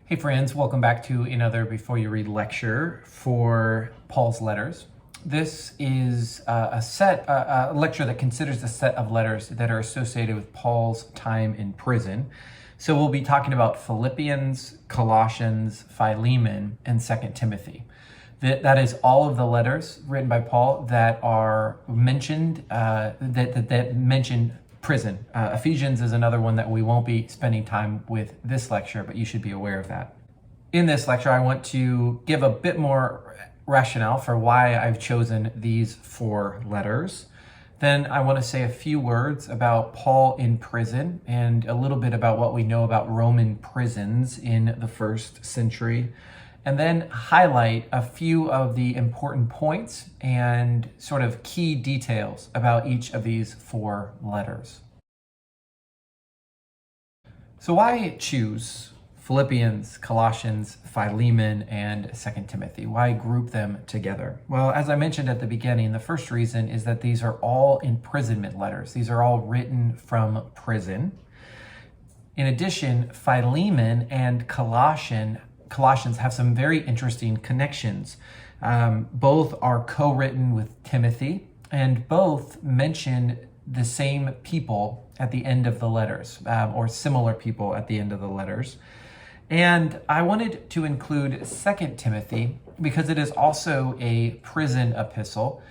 Hey friends, welcome back to another Before You Read lecture for Paul's letters. This is a lecture that considers a set of letters that are associated with Paul's time in prison. So we'll be talking about Philippians, Colossians, Philemon, and 2 Timothy. That is all of the letters written by Paul that are mentioned, that mention prison. Ephesians is another one that we won't be spending time with this lecture, but you should be aware of that. In this lecture, I want to give a bit more rationale for why I've chosen these four letters. Then I want to say a few words about Paul in prison and a little bit about what we know about Roman prisons in the first century. And then highlight a few of the important points and sort of key details about each of these four letters. So why choose Philippians, Colossians, Philemon, and 2 Timothy? Why group them together? Well, as I mentioned at the beginning, the first reason is that these are all imprisonment letters. These are all written from prison. In addition, Philemon and Colossians have some very interesting connections. Both are co-written with Timothy, and both mention the same people at the end of the letters, or similar people at the end of the letters. And I wanted to include 2 Timothy because it is also a prison epistle,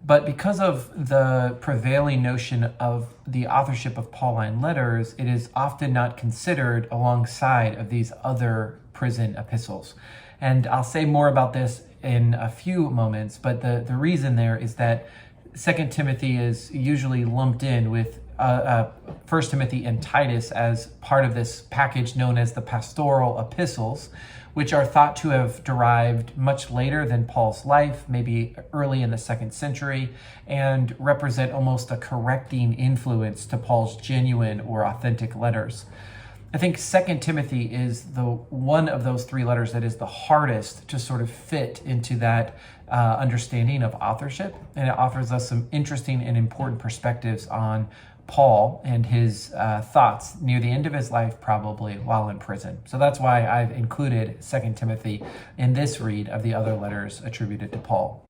but because of the prevailing notion of the authorship of Pauline letters, it is often not considered alongside of these other prison epistles. And I'll say more about this in a few moments, but the reason there is that 2 Timothy is usually lumped in with 1 Timothy and Titus as part of this package known as the pastoral epistles, which are thought to have derived much later than Paul's life, maybe early in the 2nd century, and represent almost a correcting influence to Paul's genuine or authentic letters. I think 2 Timothy is the one of those three letters that is the hardest to sort of fit into that understanding of authorship, and it offers us some interesting and important perspectives on Paul and his thoughts near the end of his life, probably while in prison. So that's why I've included 2 Timothy in this read of the other letters attributed to Paul.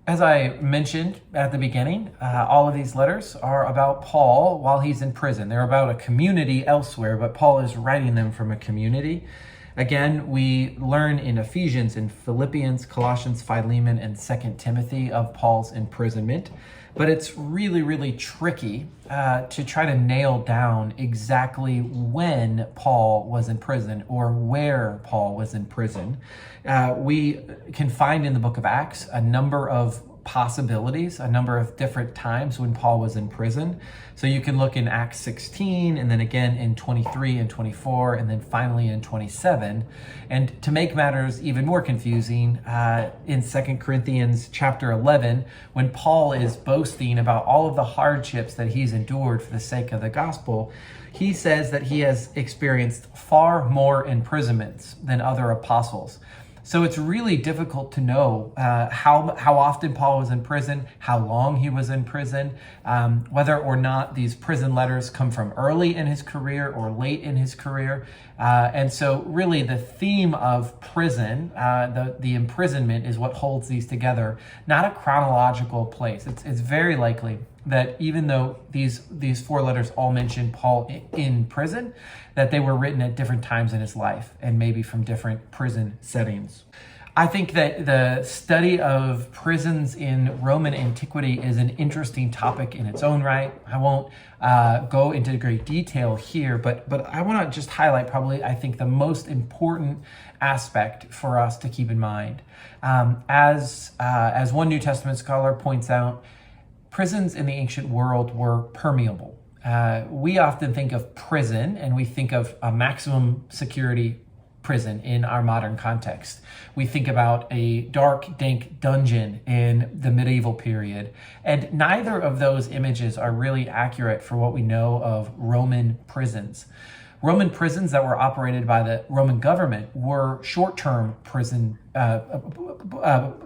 As I mentioned at the beginning, all of these letters are about Paul while he's in prison. They're about a community elsewhere, but Paul is writing them from a community. Again, we learn in Ephesians, in Philippians, Colossians, Philemon, and 2 Timothy of Paul's imprisonment. But it's really, really tricky to try to nail down exactly when Paul was in prison or where Paul was in prison. We can find in the book of Acts a number of possibilities, a number of different times when Paul was in prison. So you can look in Acts 16, and then again in 23 and 24, and then finally in 27. And to make matters even more confusing, in 2 Corinthians chapter 11, when Paul is boasting about all of the hardships that he's endured for the sake of the gospel, he says that he has experienced far more imprisonments than other apostles. So it's really difficult to know how often Paul was in prison, how long he was in prison, whether or not these prison letters come from early in his career or late in his career. And so really the theme of prison, the imprisonment, is what holds these together, not a chronological place. It's very likely that even though these four letters all mention Paul in prison, that they were written at different times in his life and maybe from different prison settings. I think that the study of prisons in Roman antiquity is an interesting topic in its own right. I won't go into great detail here, but I want to just highlight probably, I think, the most important aspect for us to keep in mind. As one New Testament scholar points out, prisons in the ancient world were permeable. We often think of prison and we think of a maximum security prison in our modern context. We think about a dark, dank dungeon in the medieval period, and neither of those images are really accurate for what we know of Roman prisons. Roman prisons that were operated by the Roman government were short-term prison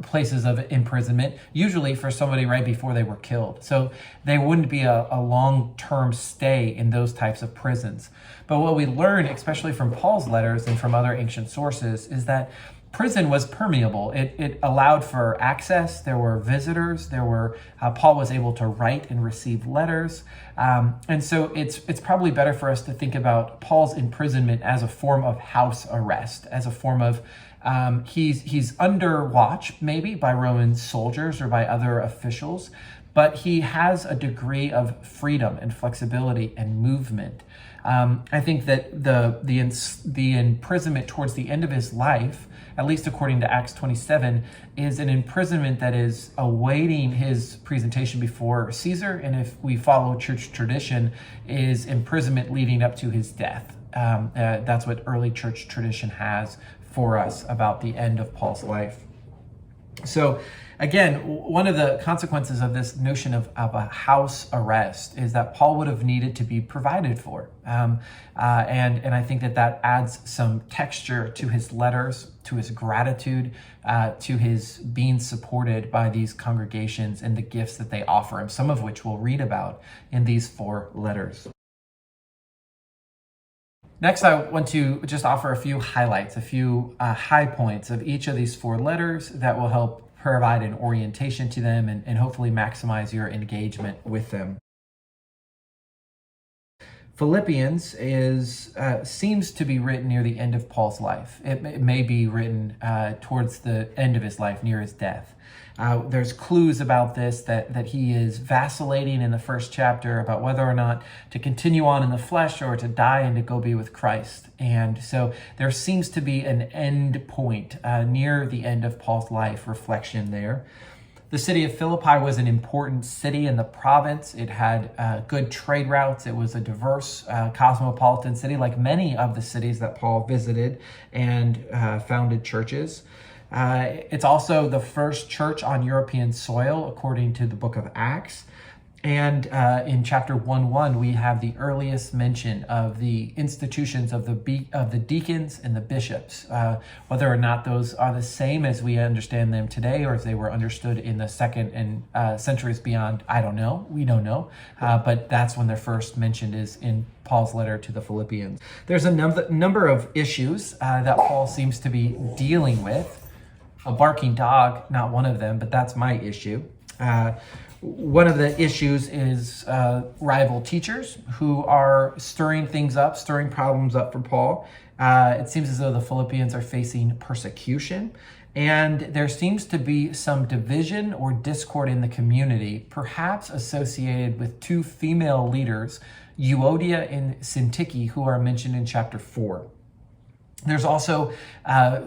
places of imprisonment, usually for somebody right before they were killed. So they wouldn't be a long-term stay in those types of prisons. But what we learn, especially from Paul's letters and from other ancient sources, is that prison was permeable. It allowed for access. There were visitors. Paul was able to write and receive letters. And so it's probably better for us to think about Paul's imprisonment as a form of house arrest, as a form of he's under watch maybe by Roman soldiers or by other officials, but he has a degree of freedom and flexibility and movement. I think that the imprisonment towards the end of his life, at least according to Acts 27, is an imprisonment that is awaiting his presentation before Caesar, and if we follow church tradition, is imprisonment leading up to his death. That's what early church tradition has for us about the end of Paul's life. So again, one of the consequences of this notion of a house arrest is that Paul would have needed to be provided for. And I think that adds some texture to his letters, to his gratitude, to his being supported by these congregations and the gifts that they offer him, some of which we'll read about in these 4 letters. Next, I want to just offer a few highlights, a few high points of each of these 4 letters that will help provide an orientation to them and hopefully maximize your engagement with them. Philippians seems to be written near the end of Paul's life. It may be written towards the end of his life, near his death. There's clues about this that he is vacillating in the first chapter about whether or not to continue on in the flesh or to die and to go be with Christ. And so there seems to be an end point near the end of Paul's life reflection there. The city of Philippi was an important city in the province. It had good trade routes. It was a diverse, cosmopolitan city, like many of the cities that Paul visited and founded churches. It's also the first church on European soil, according to the book of Acts. And in chapter 1:1, we have the earliest mention of the institutions of the deacons and the bishops. Whether or not those are the same as we understand them today, or as they were understood in the second and centuries beyond, I don't know. We don't know. But that's when they're first mentioned, is in Paul's letter to the Philippians. There's a number of issues that Paul seems to be dealing with. A barking dog, not one of them, but that's my issue. One of the issues is rival teachers who are stirring things up, stirring problems up for Paul. It seems as though the Philippians are facing persecution, and there seems to be some division or discord in the community, perhaps associated with 2 female leaders, Euodia and Syntyche, who are mentioned in chapter 4. There's also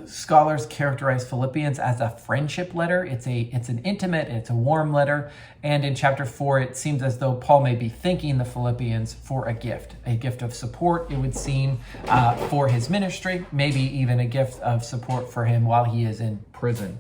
scholars characterize Philippians as a friendship letter. It's an intimate, it's a warm letter. And in chapter 4, it seems as though Paul may be thanking the Philippians for a gift of support, it would seem, for his ministry, maybe even a gift of support for him while he is in prison.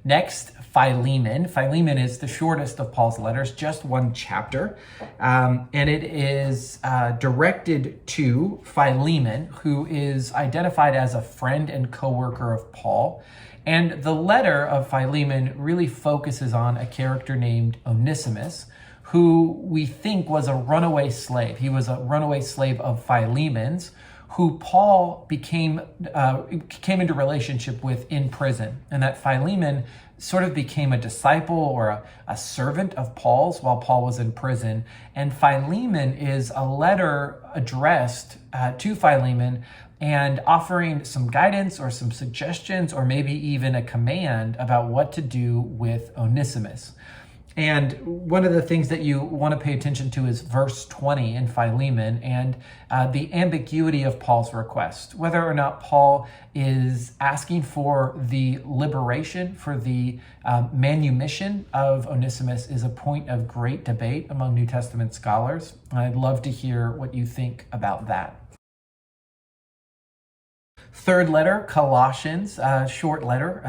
Next, Philemon. Philemon is the shortest of Paul's letters, just 1 chapter. And it is directed to Philemon, who is identified as a friend and co-worker of Paul. And the letter of Philemon really focuses on a character named Onesimus, who we think was a runaway slave. He was a runaway slave of Philemon's, who Paul came into relationship with in prison, and that Philemon sort of became a disciple or a servant of Paul's while Paul was in prison. And Philemon is a letter addressed to Philemon and offering some guidance or some suggestions or maybe even a command about what to do with Onesimus. And one of the things that you want to pay attention to is verse 20 in Philemon and the ambiguity of Paul's request. Whether or not Paul is asking for the liberation, for the manumission of Onesimus is a point of great debate among New Testament scholars. I'd love to hear what you think about that. Third letter, Colossians, short letter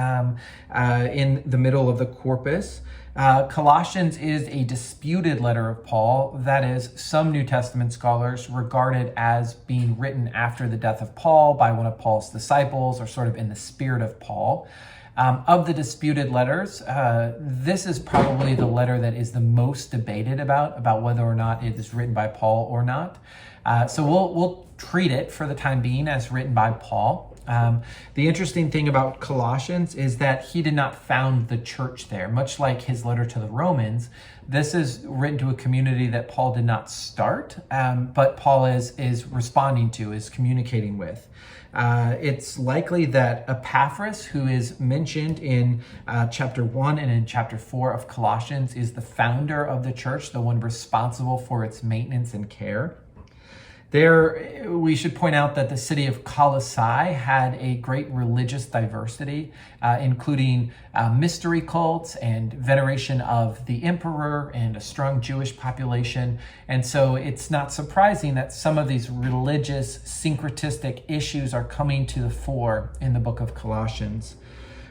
in the middle of the corpus. Colossians is a disputed letter of Paul. That is, some New Testament scholars regard it as being written after the death of Paul by one of Paul's disciples, or sort of in the spirit of Paul. Of the disputed letters, this is probably the letter that is the most debated about whether or not it is written by Paul or not. So we'll treat it for the time being as written by Paul. The interesting thing about Colossians is that he did not found the church there. Much like his letter to the Romans, this is written to a community that Paul did not start, but Paul is responding to, is communicating with. It's likely that Epaphras, who is mentioned in chapter 1 and in chapter 4 of Colossians, is the founder of the church, the one responsible for its maintenance and care. There, we should point out that the city of Colossae had a great religious diversity, including mystery cults and veneration of the emperor and a strong Jewish population. And so it's not surprising that some of these religious syncretistic issues are coming to the fore in the book of Colossians.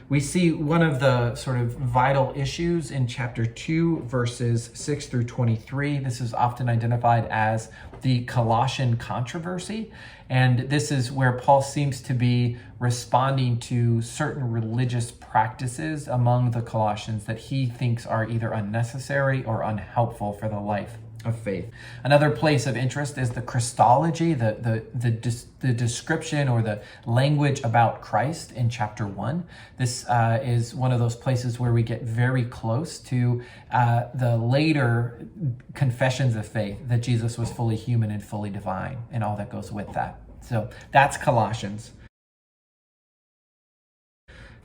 We see one of the sort of vital issues in chapter 2, verses 6 through 23. This is often identified as the Colossian controversy. And this is where Paul seems to be responding to certain religious practices among the Colossians that he thinks are either unnecessary or unhelpful for the life of faith. Another place of interest is the Christology, the description or the language about Christ in chapter 1. This is one of those places where we get very close to the later confessions of faith that Jesus was fully human and fully divine and all that goes with that. So that's Colossians.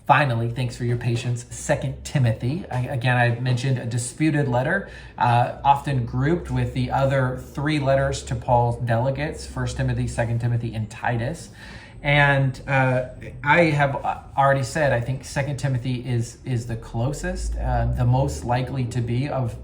Finally, thanks for your patience, 2 Timothy. Again, I mentioned a disputed letter, often grouped with the other 3 letters to Paul's delegates, 1 Timothy, 2 Timothy, and Titus. And I have already said, I think 2 Timothy is the closest, the most likely to be of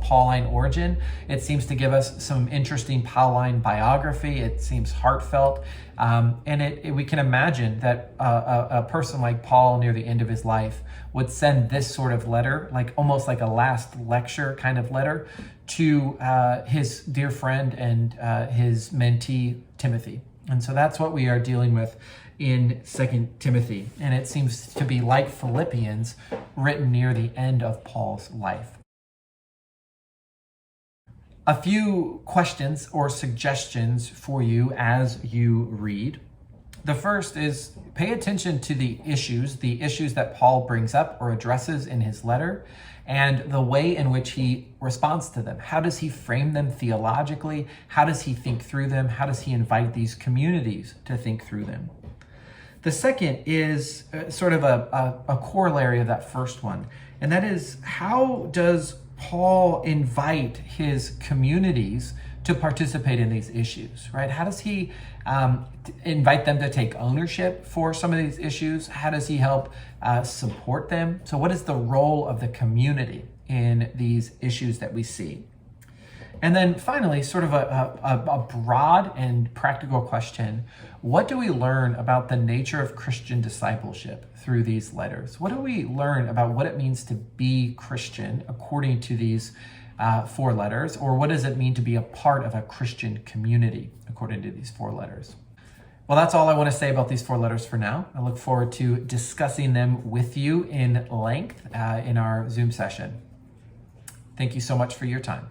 Pauline origin. It seems to give us some interesting Pauline biography. It seems heartfelt. And we can imagine that a person like Paul near the end of his life would send this sort of letter, like almost like a last lecture kind of letter, to his dear friend and his mentee, Timothy. And so that's what we are dealing with in 2 Timothy. And it seems to be like Philippians, written near the end of Paul's life. A few questions or suggestions for you as you read. The first is pay attention to the issues that Paul brings up or addresses in his letter, and the way in which he responds to them. How does he frame them theologically? How does he think through them? How does he invite these communities to think through them? The second is sort of a corollary of that first one, and that is, how does Paul invite his communities to participate in these issues, right? How does he invite them to take ownership for some of these issues? How does he help support them? So what is the role of the community in these issues that we see? And then finally, sort of a broad and practical question: what do we learn about the nature of Christian discipleship through these letters? What do we learn about what it means to be Christian according to these 4 letters? Or what does it mean to be a part of a Christian community according to these 4 letters? Well, that's all I want to say about these 4 letters for now. I look forward to discussing them with you in length in our Zoom session. Thank you so much for your time.